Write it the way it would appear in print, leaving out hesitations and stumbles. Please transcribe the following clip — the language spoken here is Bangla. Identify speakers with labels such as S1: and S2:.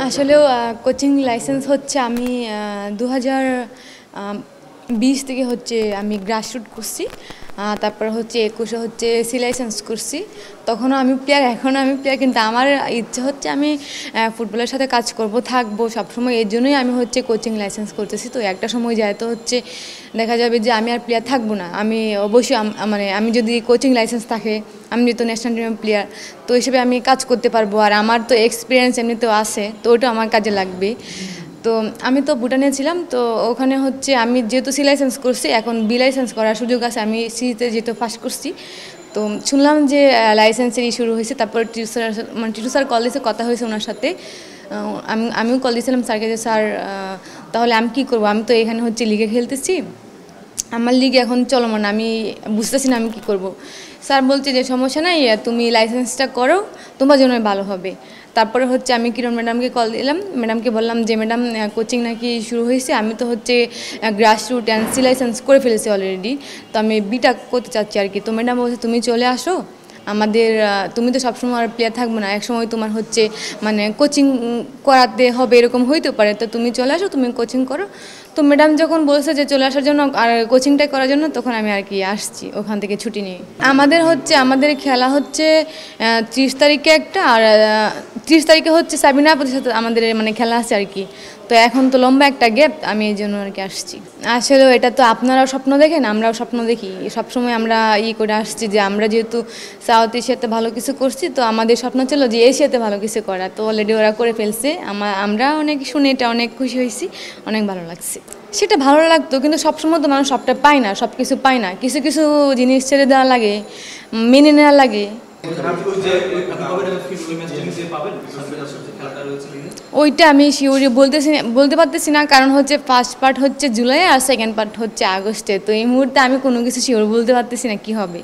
S1: আসলেও কোচিং লাইসেন্স হচ্ছে আমি 2020 থেকে হচ্ছে আমি গ্রাসরুট করছি। তারপর হচ্ছে 21-এ হচ্ছে সি লাইসেন্স করছি। তখনও আমি প্লেয়ার, এখনও আমি প্লেয়ার, কিন্তু আমার ইচ্ছে হচ্ছে আমি ফুটবলের সাথে কাজ করব, থাকবো সবসময়। এর জন্যই আমি হচ্ছে কোচিং লাইসেন্স করতেছি। তো একটা সময় যায় তো হচ্ছে দেখা যাবে যে আমি আর প্লেয়ার থাকবো না। আমি অবশ্যই মানে আমি যদি কোচিং লাইসেন্স থাকে, আমি যেহেতু ন্যাশনাল টিমের প্লেয়ার, তো হিসেবে আমি কাজ করতে পারবো। আর আমার তো এক্সপিরিয়েন্স এমনিতেও আছে, তো ওটা আমার কাজে লাগবে। তো আমি তো ভুটানে ছিলাম, তো ওখানে হচ্ছে আমি যেহেতু সি লাইসেন্স করছি, এখন বি লাইসেন্স করার সুযোগ আছে। আমি সিতে যেহেতু ফার্স্ট করছি, তো শুনলাম যে লাইসেন্সের শুরু হয়েছে। তারপর টিটু স্যার কল দিয়েছে, কথা হয়েছে ওনার সাথে। আমিও কল দিয়েছিলাম স্যারকে যে স্যার তাহলে আমি কী করবো, আমি তো এখানে হচ্ছে লিগে খেলতেছি, আমার লিগে এখন চলমান, আমি বুঝতেছি না আমি কী করব। স্যার বলছে যে সমস্যা নাই, তুমি লাইসেন্সটা করো, তোমার জন্য ভালো হবে। তারপরে হচ্ছে আমি কিরণ ম্যাডামকে কল দিলাম, ম্যাডামকে বললাম যে ম্যাডাম কোচিং নাকি শুরু হয়েছে, আমি তো হচ্ছে গ্রাসরুট অ্যান্ড সি লাইসেন্স করে ফেলেছি অলরেডি, তো আমি বিটা করতে চাচ্ছি আর কি। তো ম্যাডাম বলছে তুমি চলে আসো আমাদের, তুমি তো সবসময় আর প্লেয়ার থাকবো না, একসময় তোমার হচ্ছে মানে কোচিং করাতে হবে, এরকম হইতে পারে, তো তুমি চলে আসো, তুমি কোচিং করো। তো ম্যাডাম যখন বলছে যে চলে আসার জন্য আর কোচিংটা করার জন্য, তখন আমি আর কি আসছি ওখান থেকে ছুটি নিয়ে। আমাদের খেলা হচ্ছে 30 তারিখে একটা, আর 30 তারিখে হচ্ছে সাবিনা আপুদের সাথে আমাদের মানে খেলা আছে আর কি। তো এখন তো লম্বা একটা গ্যাপ, আমি এই জন্য আর কি আসছি। আসলে এটা তো আপনারাও স্বপ্ন দেখেন, আমরাও স্বপ্ন দেখি, সবসময় আমরা করে আসছি যে আমরা যেহেতু সাউথ এশিয়াতে ভালো কিছু করছি, তো আমাদের স্বপ্ন ছিল যে এশিয়াতে ভালো কিছু করা। তো অলরেডি ওরা করে ফেলছে, আমরা অনেক শুনে এটা অনেক খুশি হয়েছি, অনেক ভালো লাগছে। সেটা ভালো লাগতো, কিন্তু সবসময় তো মানুষ সবটা পায় না, সব কিছু পায় না, কিছু কিছু জিনিস ছেড়ে দেওয়া লাগে, মেনে নেওয়া লাগে। ওইটা আমি শিওরি বলতে পারতেছি না, কারণ হচ্ছে ফার্স্ট পার্ট হচ্ছে জুলাই আর সেকেন্ড পার্ট হচ্ছে আগস্টে। তো এই মুহূর্তে আমি কোনো কিছু শিওর বলতে পারতেছি না কি হবে।